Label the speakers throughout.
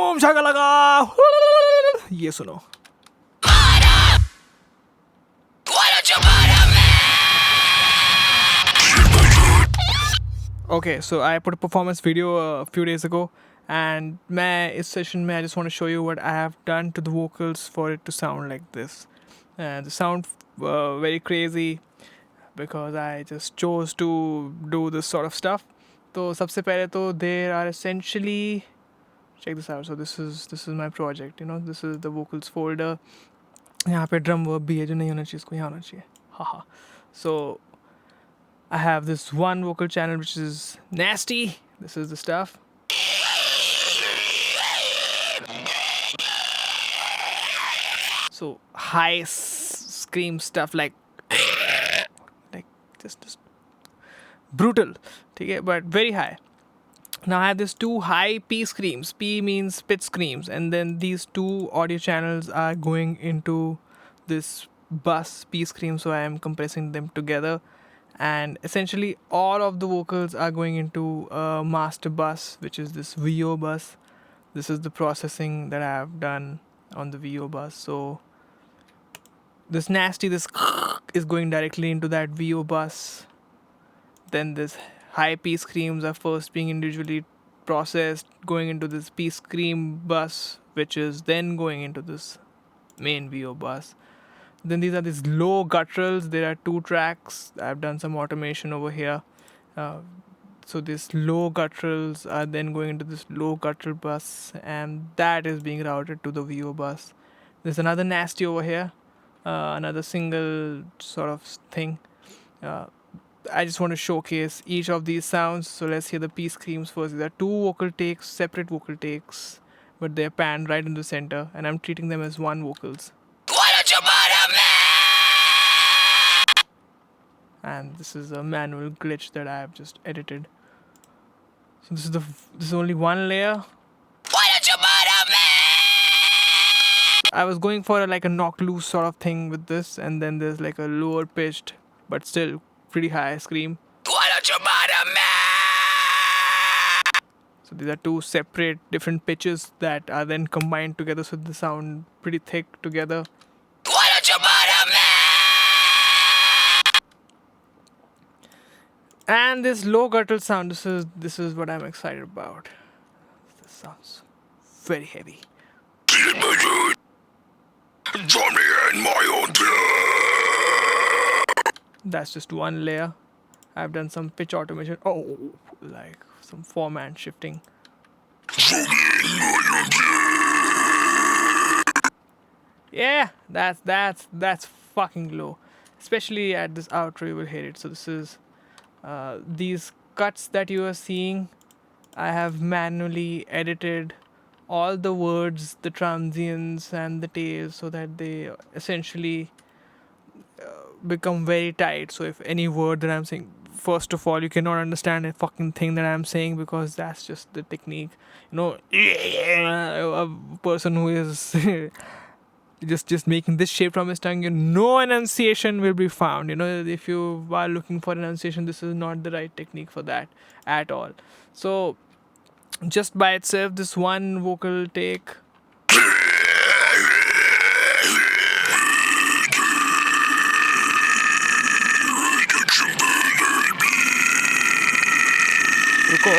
Speaker 1: Boom shakalaka. ये सुनो. Okay, so I put a performance video a few days ago, and इस session में I just want to show you what I have done to the vocals for it to sound like this. And the sound very crazy because I just chose to do this sort of stuff. तो सबसे पहले तो there are essentially, check this out. So this is my project. This is the vocals folder. यहाँ पे drum verb भी है जो नहीं होना चाहिए, इसको यहाँ होना चाहिए. Haha. So I have this one vocal channel which is nasty. This is the stuff. So high scream stuff like just brutal, okay, but very high. Now I have these two high P screams. P means pitch screams, and then these two audio channels are going into this bus P scream. So I am compressing them together. And essentially all of the vocals are going into a master bus, which is this VO bus. This is the processing that I have done on the VO bus. So this is going directly into that VO bus. Then this high P screams are first being individually processed, going into this P scream bus, which is then going into this main VO bus. Then these are these low gutturals. There are 2 tracks. I've done some automation over here. So these low gutturals are then going into this low guttural bus, and that is being routed to the VO bus. There's another nasty over here, another single sort of thing. I just want to showcase each of these sounds. So let's hear the P screams first. There are 2 vocal takes, separate vocal takes, but they're panned right in the center, and I'm treating them as one vocals. And this is a manual glitch that I have just edited. So this is only one layer. I was going for a knock loose sort of thing with this, and then there's like a lower pitched but still pretty high scream. So these are 2 separate different pitches that are then combined together, so they sound pretty thick together. And this low guttural sound, this is what I'm excited about. This sounds very heavy. That's just one layer. I've done some pitch automation. Oh, like some 4-man shifting. Yeah, that's fucking low. Especially at this outro, you will hear it. So this is these cuts that you are seeing. I have manually edited all the words, the transients and the tails, so that they essentially become very tight. So if any word that I'm saying, first of all, you cannot understand a fucking thing that I'm saying, because that's just the technique. A person who is just making this shape from his tongue, no enunciation will be found. If you are looking for enunciation, this is not the right technique for that at all. So just by itself, this one vocal take, रुको.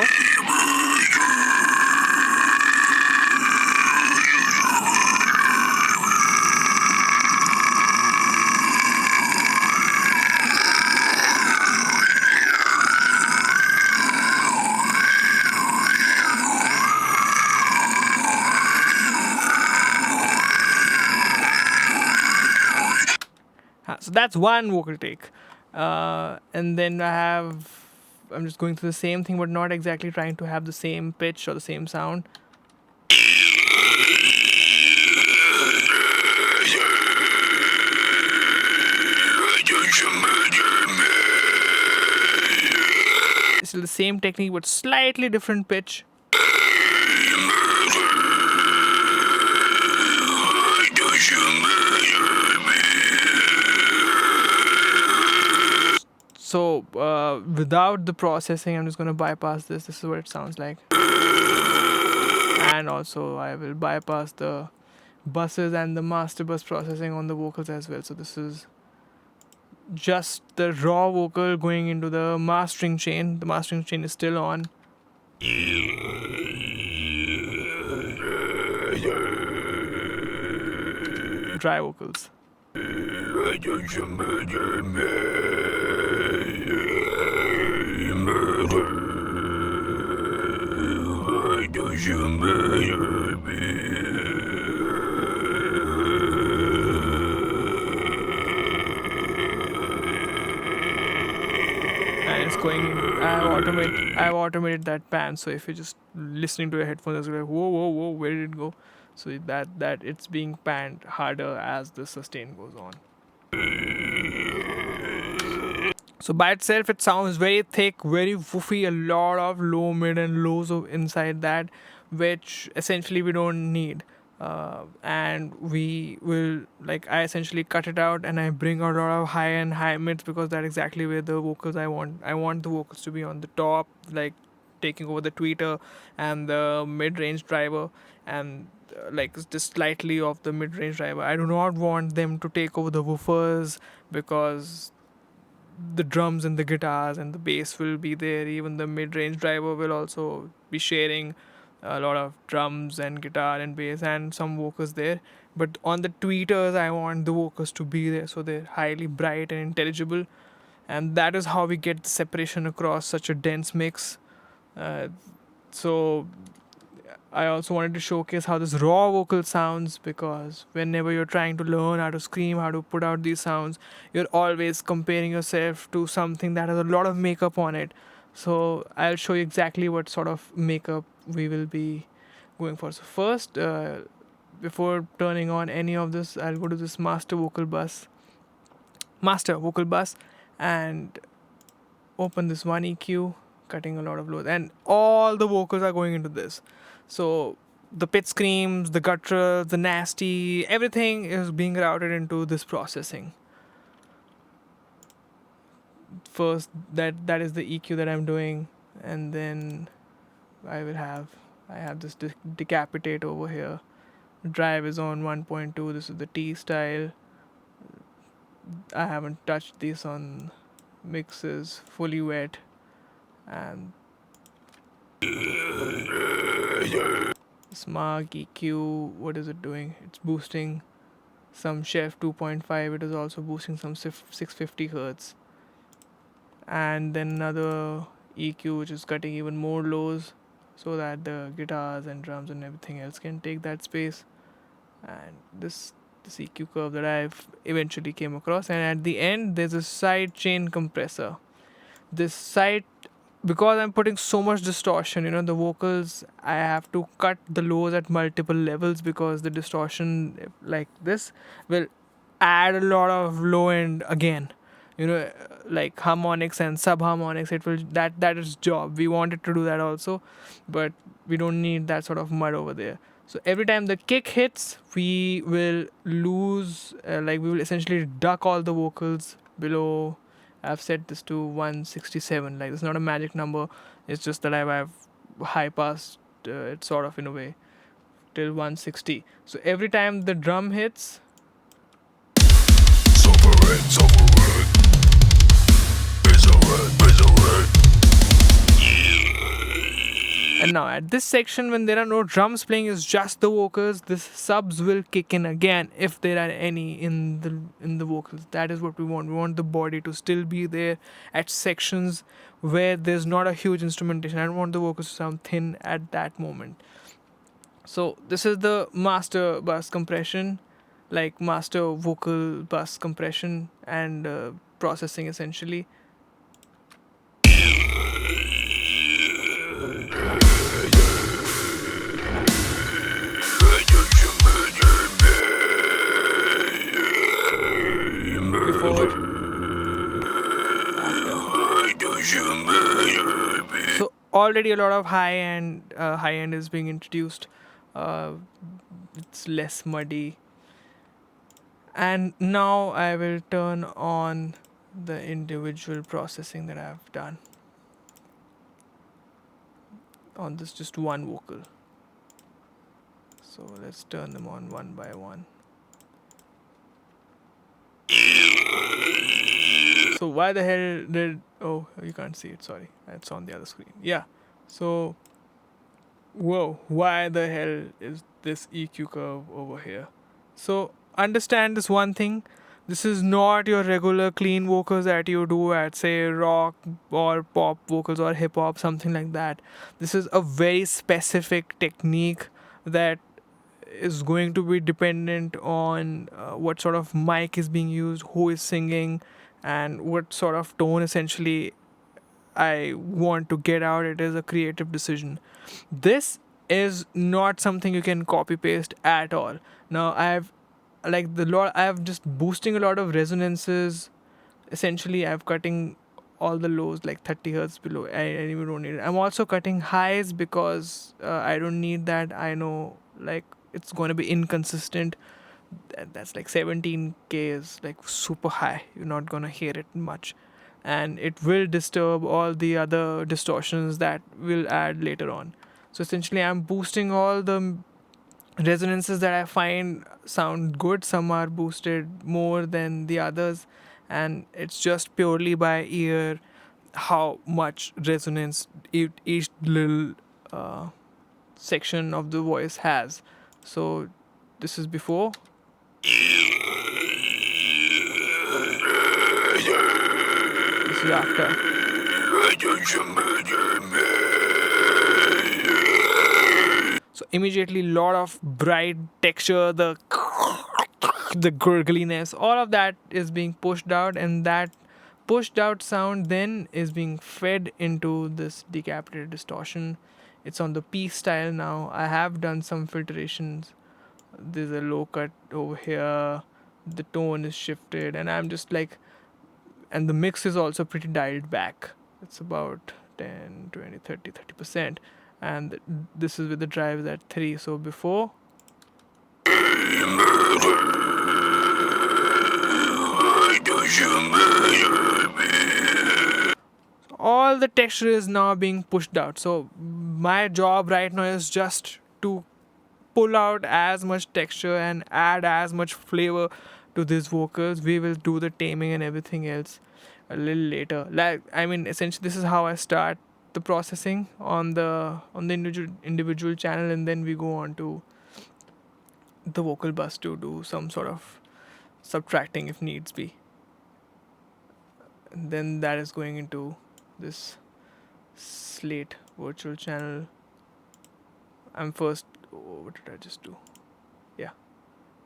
Speaker 1: So that's one vocal take. And then I'm just going through the same thing, but not exactly trying to have the same pitch or the same sound. It's still the same technique, but slightly different pitch. So without the processing, I'm just going to bypass this. This is what it sounds like. and also I will bypass the buses and the master bus processing on the vocals as well. So this is just the raw vocal going into the mastering chain. The mastering chain is still on. Dry vocals. And it's going in. I've automated that pan, so if you're just listening to your headphones, it's like whoa, where did it go? So that it's being panned harder as the sustain goes on. So by itself, it sounds very thick, very woofy, a lot of low, mid, and lows inside that, which essentially we don't need. And we will, like, I essentially cut it out and I bring out a lot of high and high mids because that's exactly where the vocals I want. I want the vocals to be on the top, like taking over the tweeter and the mid-range driver, and like just slightly off the mid-range driver. I do not want them to take over the woofers because the drums and the guitars and the bass will be there. Even the mid-range driver will also be sharing a lot of drums and guitar and bass and some vocals there. But on the tweeters, I want the vocals to be there so they're highly bright and intelligible. And that is how we get the separation across such a dense mix. So I also wanted to showcase how this raw vocal sounds, because whenever you're trying to learn how to scream, how to put out these sounds, you're always comparing yourself to something that has a lot of makeup on it. So I'll show you exactly what sort of makeup we will be going for. So first, before turning on any of this, I'll go to this master vocal bus, and open this one EQ, cutting a lot of lows, and all the vocals are going into this. So the pit screams, the guttural, the nasty, everything is being routed into this processing. First, that is the EQ that I'm doing, and then I have this decapitate over here. Drive is on 1.2. This is the T style. I haven't touched this on mixes, fully wet, and Smart EQ, what is it doing? It's boosting some Chef 2.5. It is also boosting some 650 hertz, and then another EQ which is cutting even more lows so that the guitars and drums and everything else can take that space. And this EQ curve that I've eventually came across, and at the end there's a side chain compressor. This side, because I'm putting so much distortion, the vocals, I have to cut the lows at multiple levels because the distortion like this will add a lot of low end again. Like harmonics and subharmonics, it will that is job. We wanted to do that also, but we don't need that sort of mud over there. So every time the kick hits, we will lose, we will essentially duck all the vocals below. I've set this to 167. Like, it's not a magic number. It's just that I've high passed it sort of in a way till 160. So every time the drum hits, and now at this section, when there are no drums playing, it's just the vocals, this subs will kick in again if there are any in the vocals. That is what we want. We want the body to still be there at sections where there's not a huge instrumentation. I don't want the vocals to sound thin at that moment. So this is the master bus compression, like master vocal bus compression and processing essentially. So already a lot of high end is being introduced. It's less muddy. And now I will turn on the individual processing that I've done on this just one vocal. So let's turn them on one by one. So why the hell did... Oh, you can't see it, sorry. It's on the other screen. Yeah. So, whoa, why the hell is this EQ curve over here? So understand this one thing. This is not your regular clean vocals that you do at, say, rock or pop vocals or hip hop, something like that. This is a very specific technique that is going to be dependent on what sort of mic is being used, who is singing, and what sort of tone essentially I want to get out. It is a creative decision. This is not something you can copy paste at all. Now I have just boosting a lot of resonances. Essentially, I'm cutting all the lows like 30 hertz below. I even don't need it. I'm also cutting highs because I don't need that. I know like it's going to be inconsistent. That's like 17K is like super high. You're not going to hear it much. And it will disturb all the other distortions that will add later on. So essentially, I'm boosting all the resonances that I find sound good. Some are boosted more than the others, and it's just purely by ear how much resonance each little section of the voice has. So this is before. This is after. So immediately, lot of bright texture, the gurgliness, all of that is being pushed out, and that pushed out sound then is being fed into this decapitated distortion. It's on the P style now. I have done some filtrations. There's a low cut over here. The tone is shifted, and I'm just like, and the mix is also pretty dialed back. It's about 10, 20, 30%. And this is with the drives at 3. So before, all the texture is now being pushed out. So my job right now is just to pull out as much texture and add as much flavor to these vocals. We will do the taming and everything else a little later. Like, I mean, essentially this is how I start the processing on the individual channel, and then we go on to the vocal bus to do some sort of subtracting if needs be. And then that is going into this Slate virtual channel. I'm first, oh, what did I just do? Yeah.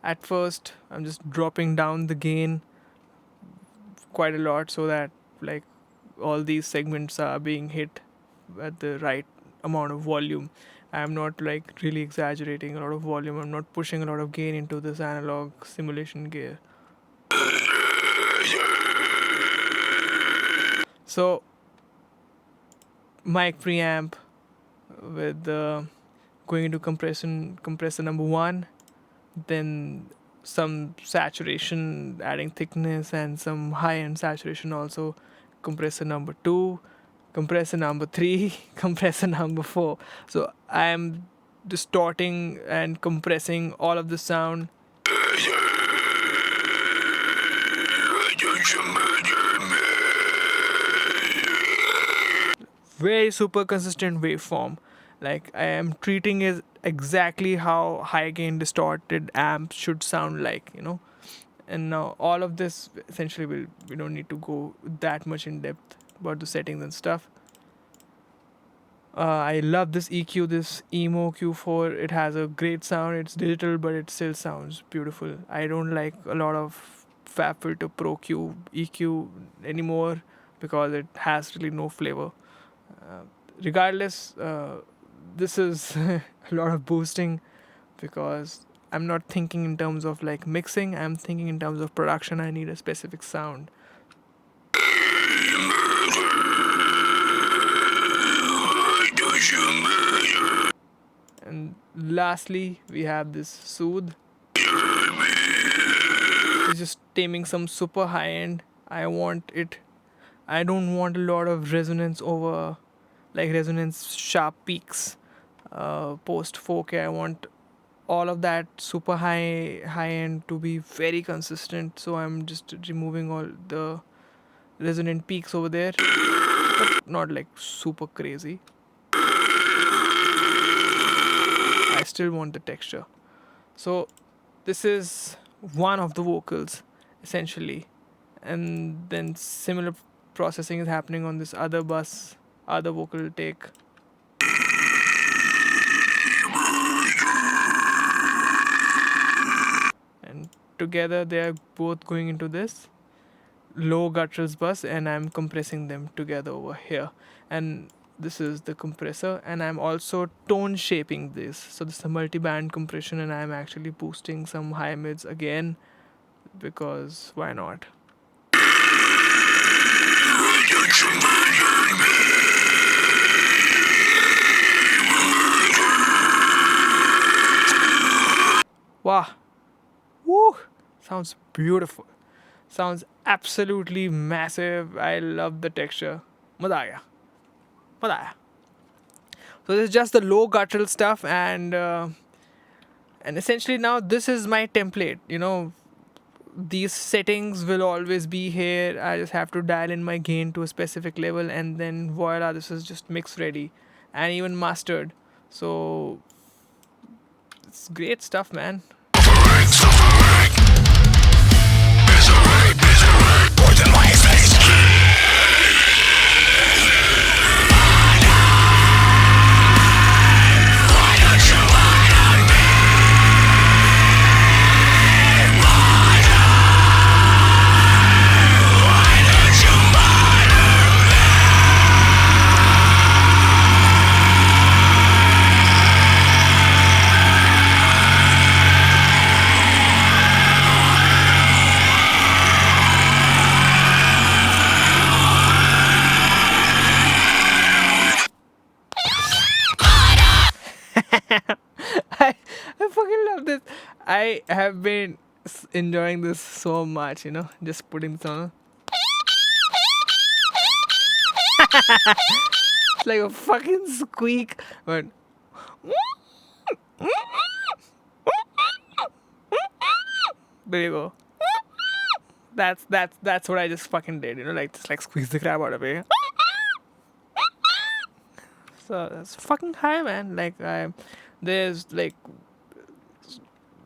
Speaker 1: At first, I'm just dropping down the gain quite a lot so that like all these segments are being hit at the right amount of volume. I'm not like really exaggerating a lot of volume. I'm not pushing a lot of gain into this analog simulation gear. So mic preamp with going into compressor number 1, then some saturation, adding thickness, and some high end saturation also. Compressor number 2, compressor number 3, compressor number 4. So I am distorting and compressing all of the sound. Very super consistent waveform. Like I am treating it exactly how high gain distorted amps should sound like, And now all of this essentially we don't need to go that much in depth about the settings and stuff. I love this EQ, this Emo Q4. It has a great sound. It's digital, but it still sounds beautiful. I don't like a lot of FabFilter Pro Q EQ anymore because it has really no flavor. Regardless, this is a lot of boosting because I'm not thinking in terms of like mixing. I'm thinking in terms of production. I need a specific sound. And lastly, we have this Soothe. It's just taming some super high end. I don't want a lot of resonance over, like resonance sharp peaks. Post 4K, I want all of that super high end to be very consistent, so I'm just removing all the resonant peaks over there, but not like super crazy. I still want the texture. So this is one of the vocals essentially, and then similar processing is happening on this other bus, other vocal take. And together they are both going into this low gutturals bus, and I'm compressing them together over here. And this is the compressor, and I'm also tone shaping this. So this is a multi-band compression, and I'm actually boosting some high mids again, because why not? Wow. Woo! Sounds beautiful. Sounds absolutely massive. I love the texture. Maza aa gaya. Maza aaya. So this is just the low guttural stuff, and essentially now this is my template. These settings will always be here. I just have to dial in my gain to a specific level, and then voila, this is just mix ready and even mastered. So it's great stuff, man. I fucking love this. I have been enjoying this so much, just putting this on. It's like a fucking squeak, but there you go. That's what I just fucking did, just like squeeze the crap out of it. So that's fucking high, man. There's like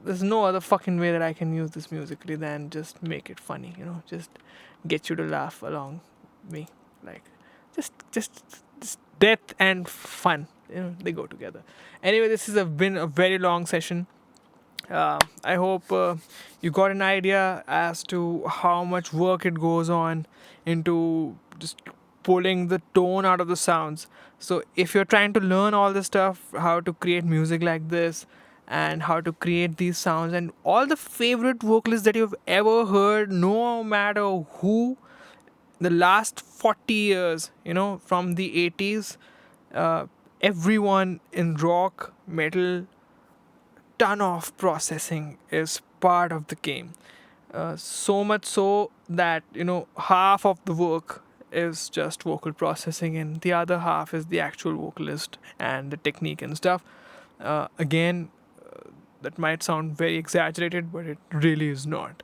Speaker 1: there's no other fucking way that I can use this musically than just make it funny, just get you to laugh along me. Like just death and fun, they go together. Anyway, this has been a very long session. I hope you got an idea as to how much work it goes on into just pulling the tone out of the sounds. So if you're trying to learn all this stuff, how to create music like this, and how to create these sounds, and all the favorite vocalists that you've ever heard, no matter who, the last 40 years, from the 80s, everyone in rock, metal, ton of processing is part of the game. So much so that, half of the work is just vocal processing, and the other half is the actual vocalist and the technique and stuff. Again, that might sound very exaggerated, but it really is not.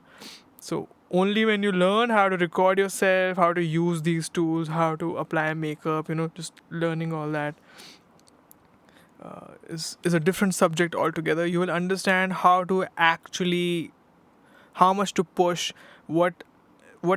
Speaker 1: So only when you learn how to record yourself, how to use these tools, how to apply makeup, just learning all that is a different subject altogether. You will understand how much to push, what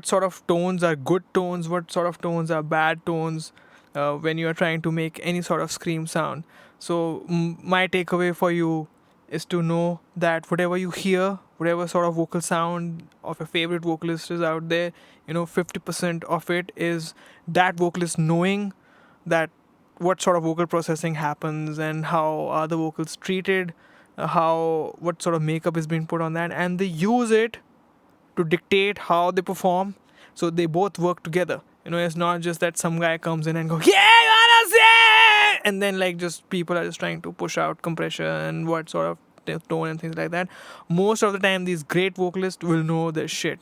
Speaker 1: sort of tones are good tones, what sort of tones are bad tones, when you are trying to make any sort of scream sound. So my takeaway for you is to know that whatever you hear, whatever sort of vocal sound of your favorite vocalist is out there, 50% of it is that vocalist knowing that what sort of vocal processing happens and how are the vocals treated, what sort of makeup is being put on that, and they use it to dictate how they perform. So they both work together. It's not just that some guy comes in and go, yeah, and then just people are just trying to push out compression and what sort of tone and things like that. Most of the time, these great vocalists will know their shit.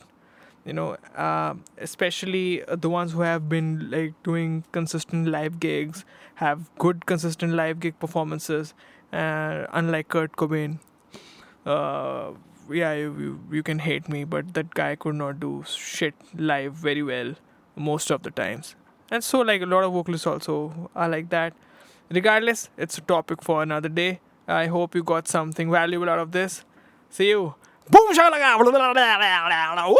Speaker 1: Especially the ones who have been doing consistent live gigs, have good consistent live gig performances, unlike Kurt Cobain. uh, yeah, you can hate me, but that guy could not do shit live very well most of the times. And so, like, a lot of vocalists also are like that. Regardless, it's a topic for another day. I hope you got something valuable out of this. See you. Boom shakalaka. Woo!